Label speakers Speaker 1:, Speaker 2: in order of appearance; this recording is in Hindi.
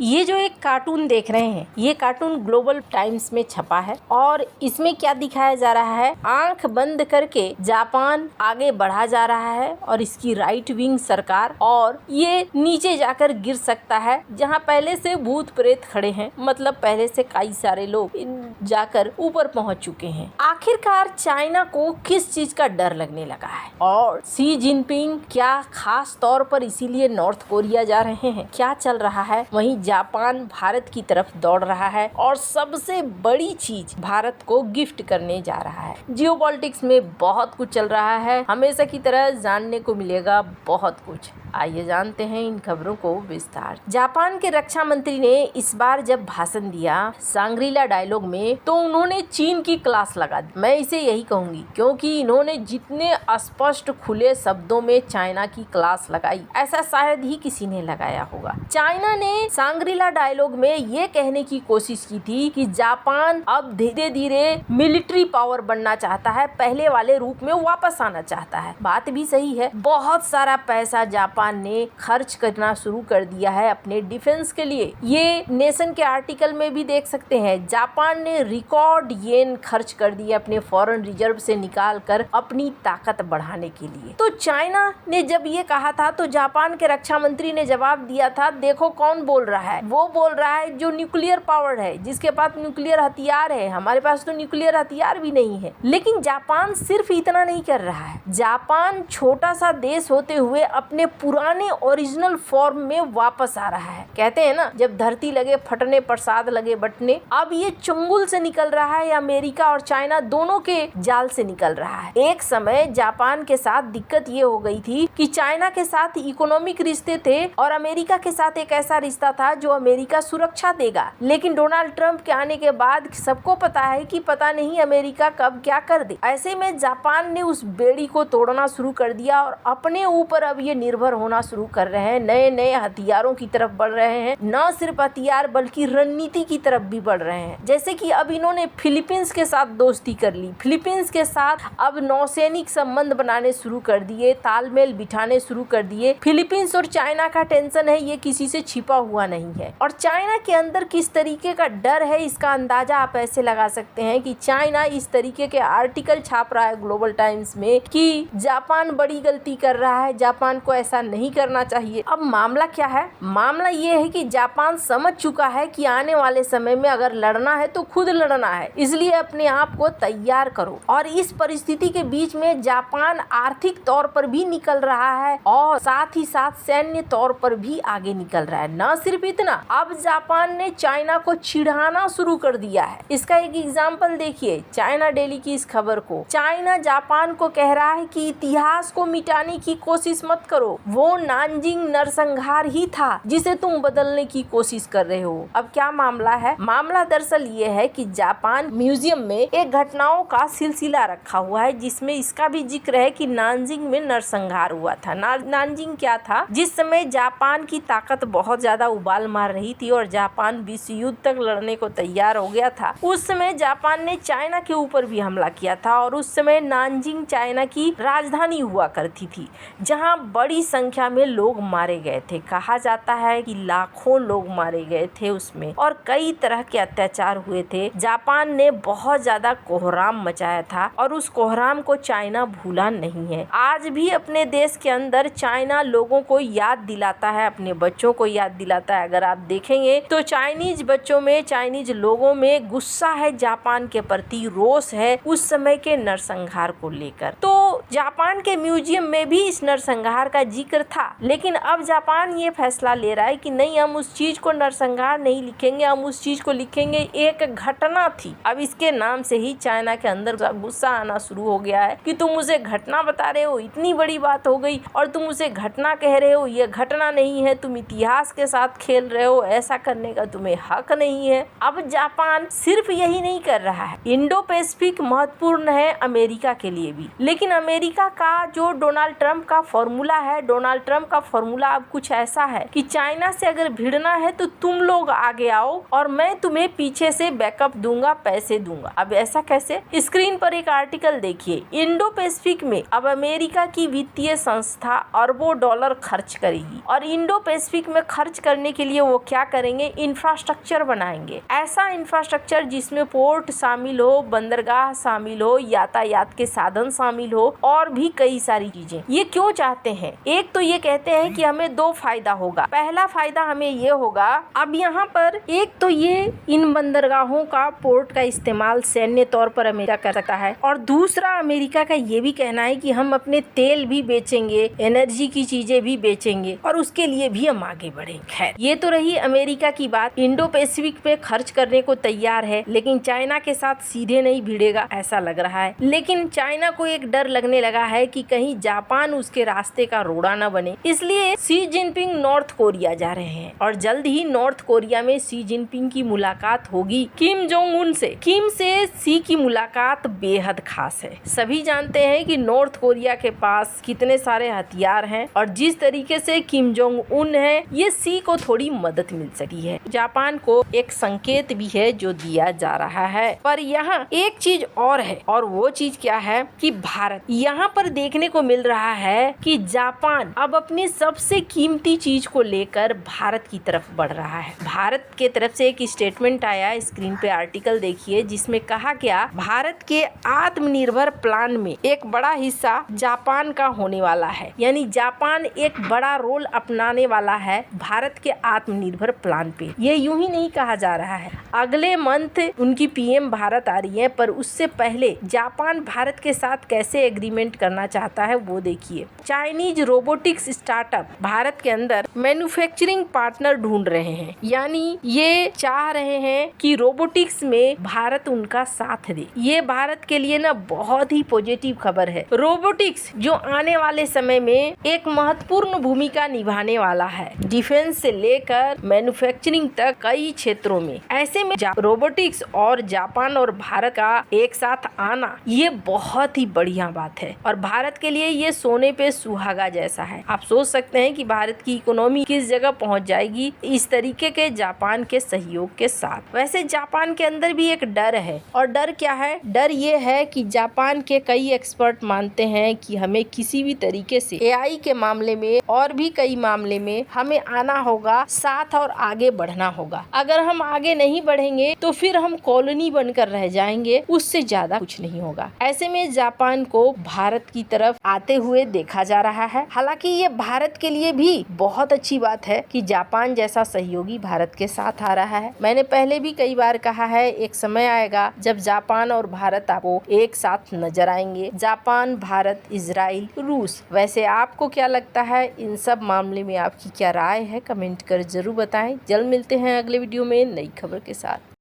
Speaker 1: ये जो एक कार्टून देख रहे हैं, ये कार्टून ग्लोबल टाइम्स में छपा है और इसमें क्या दिखाया जा रहा है, आंख बंद करके जापान आगे बढ़ा जा रहा है और इसकी राइट विंग सरकार, और ये नीचे जाकर गिर सकता है जहां पहले से भूत प्रेत खड़े हैं। मतलब पहले से कई सारे लोग जाकर ऊपर पहुंच चुके हैं। आखिरकार चाइना को किस चीज का डर लगने लगा है और शी जिनपिंग क्या खास तौर पर इसीलिए नॉर्थ कोरिया जा रहे हैं, क्या चल रहा है। वहीं जापान भारत की तरफ दौड़ रहा है और सबसे बड़ी चीज भारत को गिफ्ट करने जा रहा है। जियोपॉलिटिक्स में बहुत कुछ चल रहा है, हमेशा की तरह जानने को मिलेगा बहुत कुछ। आइए जानते हैं इन खबरों को विस्तार। जापान के रक्षा मंत्री ने इस बार जब भाषण दिया सांग्रीला डायलॉग में, तो उन्होंने चीन की क्लास लगा दी। मैं इसे यही कहूंगी क्योंकि इन्होंने जितने स्पष्ट खुले शब्दों में चाइना की क्लास लगाई, ऐसा शायद ही किसी ने लगाया होगा। चाइना ने सांग्रीला डायलॉग में ये कहने की कोशिश की थी कि जापान अब धीरे धीरे मिलिट्री पावर बनना चाहता है, पहले वाले रूप में वापस आना चाहता है। बात भी सही है, बहुत सारा पैसा जापान ने खर्च करना शुरू कर दिया है अपने डिफेंस के लिए। ये नेशन के आर्टिकल में भी देख सकते हैं, जापान ने रिकॉर्ड येन खर्च कर दिया अपने फॉरेन रिजर्व से निकाल कर अपनी ताकत बढ़ाने के लिए। तो चाइना ने जब ये कहा था तो जापान के रक्षा मंत्री ने जवाब दिया था, देखो कौन बोल रहा है, वो बोल रहा है जो न्यूक्लियर पावर है, जिसके पास न्यूक्लियर हथियार है। हमारे पास तो न्यूक्लियर हथियार भी नहीं है। लेकिन जापान सिर्फ इतना नहीं कर रहा है, जापान छोटा सा देश होते हुए अपने पुराने ओरिजिनल फॉर्म में वापस आ रहा है। कहते हैं ना, जब धरती लगे फटने प्रसाद लगे बटने। अब ये चंगुल से निकल रहा है, अमेरिका और चाइना दोनों के जाल से निकल रहा है। एक समय जापान के साथ दिक्कत ये हो गई थी कि चाइना के साथ इकोनॉमिक रिश्ते थे और अमेरिका के साथ एक ऐसा रिश्ता था जो अमेरिका सुरक्षा देगा। लेकिन डोनाल्ड ट्रंप के आने के बाद सबको पता है कि पता नहीं अमेरिका कब क्या कर दे। ऐसे में जापान ने उस बेड़ी को तोड़ना शुरू कर दिया और अपने ऊपर अब ये निर्भर होना शुरू कर रहे हैं, नए नए हथियारों की तरफ बढ़ रहे हैं। न सिर्फ हथियार बल्कि रणनीति की तरफ भी बढ़ रहे हैं। जैसे कि अब इन्होंने फिलीपींस के साथ दोस्ती कर ली, फिलीपींस के साथ अब नौसैनिक संबंध बनाने शुरू कर दिए, तालमेल बिठाने शुरू कर दिए। फिलीपींस और चाइना का टेंशन है, ये किसी से छिपा हुआ नहीं है। और चाइना के अंदर किस तरीके का डर है, इसका अंदाजा आप ऐसे लगा सकते हैं कि चाइना इस तरीके के आर्टिकल छाप रहा है ग्लोबल टाइम्स में कि जापान बड़ी गलती कर रहा है, जापान को ऐसा नहीं करना चाहिए। अब मामला क्या है, मामला ये है कि जापान समझ चुका है कि आने वाले समय में अगर लड़ना है तो खुद लड़ना है, इसलिए अपने आप को तैयार करो। और इस परिस्थिति के बीच में जापान आर्थिक तौर पर भी निकल रहा है और साथ ही साथ सैन्य तौर पर भी आगे निकल रहा है। न सिर्फ इतना, अब जापान ने चाइना को चिढ़ाना शुरू कर दिया है। इसका एक एग्जाम्पल देखिए, चाइना डेली की इस खबर को। चाइना जापान को कह रहा है कि इतिहास को मिटाने की कोशिश मत करो, वो नानजिंग नरसंहार ही था जिसे तुम बदलने की कोशिश कर रहे हो। अब क्या मामला है, मामला दरअसल ये है कि जापान म्यूजियम में एक घटनाओं का सिलसिला रखा हुआ है जिसमें इसका भी जिक्र है कि नानजिंग में नरसंहार हुआ था। नानजिंग क्या था, जिस समय जापान की ताकत बहुत ज्यादा उबाल मार रही थी और जापान विश्व युद्ध तक लड़ने को तैयार हो गया था, उस समय जापान ने चाइना के ऊपर भी हमला किया था। और उस समय नानजिंग चाइना की राजधानी हुआ करती थी जहाँ बड़ी संख्या में लोग मारे गए थे। कहा जाता है कि लाखों लोग मारे गए थे उसमें और कई तरह के अत्याचार हुए थे। जापान ने बहुत ज्यादा कोहराम मचाया था और उस कोहराम को चाइना भूला नहीं है। आज भी अपने देश के अंदर चाइना लोगों को याद दिलाता है, अपने बच्चों को याद दिलाता है। अगर आप देखेंगे तो चाइनीज बच्चों में, चाइनीज लोगों में गुस्सा है जापान के प्रति, रोष है उस समय के नरसंहार को लेकर। तो जापान के म्यूजियम में भी इस नरसंहार का जिक्र था, लेकिन अब जापान ये फैसला ले रहा है कि नहीं, हम उस चीज को नरसंहार नहीं लिखेंगे, हम उस चीज को लिखेंगे एक घटना थी। अब इसके नाम से ही चाइना के अंदर गुस्सा आना शुरू हो गया है कि तुम उसे घटना बता रहे हो, इतनी बड़ी बात हो गई और तुम उसे घटना कह रहे हो, ये घटना नहीं है, तुम इतिहास के साथ खेल रहे हो, ऐसा करने का तुम्हें हक नहीं है। अब जापान सिर्फ यही नहीं कर रहा है, इंडो पैसिफिक महत्वपूर्ण है अमेरिका के लिए भी। लेकिन अमेरिका का जो डोनाल्ड ट्रंप का फॉर्मूला है, डोनाल्ड ट्रंप का फॉर्मूला अब कुछ ऐसा है कि चाइना से अगर भिड़ना है तो तुम लोग आगे आओ और मैं तुम्हें पीछे से बैक बैकअप दूंगा, पैसे दूंगा। अब ऐसा कैसे? स्क्रीन पर एक आर्टिकल देखिए। इंडो पैसिफिक में अब अमेरिका की वित्तीय संस्था अरबों डॉलर खर्च करेगी और इंडो पैसिफिक में खर्च करने के लिए वो क्या करेंगे? इंफ्रास्ट्रक्चर बनाएंगे। ऐसा इंफ्रास्ट्रक्चर जिसमें पोर्ट शामिल हो, बंदरगाह शामिल हो, यातायात के साधन शामिल हो और भी कई सारी चीजें। ये क्यों चाहते हैं? एक तो ये कहते हैं कि हमें दो फायदा होगा। पहला फायदा हमें ये होगा, अब यहाँ पर एक तो ये इन बंदरगाहों का, पोर्ट का इस्तेमाल सैन्य तौर पर अमेरिका कर सकता है और दूसरा अमेरिका का ये भी कहना है कि हम अपने तेल भी बेचेंगे, एनर्जी की चीजें भी बेचेंगे और उसके लिए भी हम आगे बढ़ेंगे। खैर, ये तो रही अमेरिका की बात। इंडो पैसिफिक पे खर्च करने को तैयार है, लेकिन चाइना के साथ सीधे नहीं भिड़ेगा ऐसा लग रहा है। लेकिन चाइना को एक डर लगने लगा है कि कहीं जापान उसके रास्ते का रोड़ा न बने, इसलिए शी जिनपिंग नॉर्थ कोरिया जा रहे हैं और जल्द ही नॉर्थ कोरिया में शी जिनपिंग की मुलाकात होगी किम जोंग उन से। किम से शी की मुलाकात बेहद खास है। सभी जानते हैं कि नॉर्थ कोरिया के पास कितने सारे हथियार हैं और जिस तरीके से किम जोंग उन है, ये शी को थोड़ी मदद मिल सकती है। जापान को एक संकेत भी है जो दिया जा रहा है। पर यहाँ एक चीज और है, और वो चीज क्या है कि भारत, यहाँ पर देखने को मिल रहा है कि जापान अब अपनी सबसे कीमती चीज को लेकर भारत की तरफ बढ़ रहा है। भारत के तरफ से एक स्टेटमेंट आया, स्क्रीन पे आर्टिकल देखिए, जिसमें कहा गया भारत के आत्मनिर्भर प्लान में एक बड़ा हिस्सा जापान का होने वाला है। यानी जापान एक बड़ा रोल अपनाने वाला है भारत के आत्मनिर्भर प्लान पे। ये यूं ही नहीं कहा जा रहा है। अगले मंथ उनकी पीएम भारत आ रही है, पर उससे पहले जापान भारत के साथ कैसे एग्रीमेंट करना चाहता है वो देखिए। चाइनीज रोबोटिक्स स्टार्टअप भारत के अंदर मैन्युफैक्चरिंग पार्टनर ढूंढ रहे हैं। यानी ये चाह रहे हैं कि रोबोटिक्स में भारत उनका साथ दे। ये भारत के लिए ना बहुत ही पॉजिटिव खबर है। रोबोटिक्स जो आने वाले समय में एक महत्वपूर्ण भूमिका निभाने वाला है, डिफेंस से लेकर मैन्युफैक्चरिंग तक कई क्षेत्रों में। ऐसे में रोबोटिक्स और जापान और भारत का एक साथ आना ये बहुत ही बढ़िया बात है और भारत के लिए ये सोने पे सुहागा जैसा है। आप सोच सकते हैं कि भारत की इकोनॉमी किस जगह पहुंच जाएगी इस तरीके के जापान के सहयोग के साथ। वैसे जापान के अंदर भी एक डर है, और डर क्या है? डर ये है कि जापान के कई एक्सपर्ट मानते हैं कि हमें किसी भी तरीके से एआई के मामले में और भी कई मामले में हमें आना होगा साथ और आगे बढ़ना होगा। अगर हम आगे नहीं बढ़ेंगे तो फिर हम कॉलोनी बनकर रह जाएंगे, उससे ज्यादा कुछ नहीं होगा। ऐसे में जापान को भारत की तरफ आते हुए देखा जा रहा है। हालांकि ये भारत के लिए भी बहुत अच्छी बात है कि जापान जैसा सहयोगी भारत के साथ आ रहा है। मैंने पहले भी कई बार कहा है, एक समय आएगा जब जापान और भारत आपको एक साथ नजर आएंगे। जापान, भारत, इजराइल, रूस। वैसे आपको क्या लगता है? इन सब मामले में आपकी क्या राय है? कमेंट कर जरूर बताएं। जल्द मिलते हैं अगले वीडियो में नई खबर के साथ।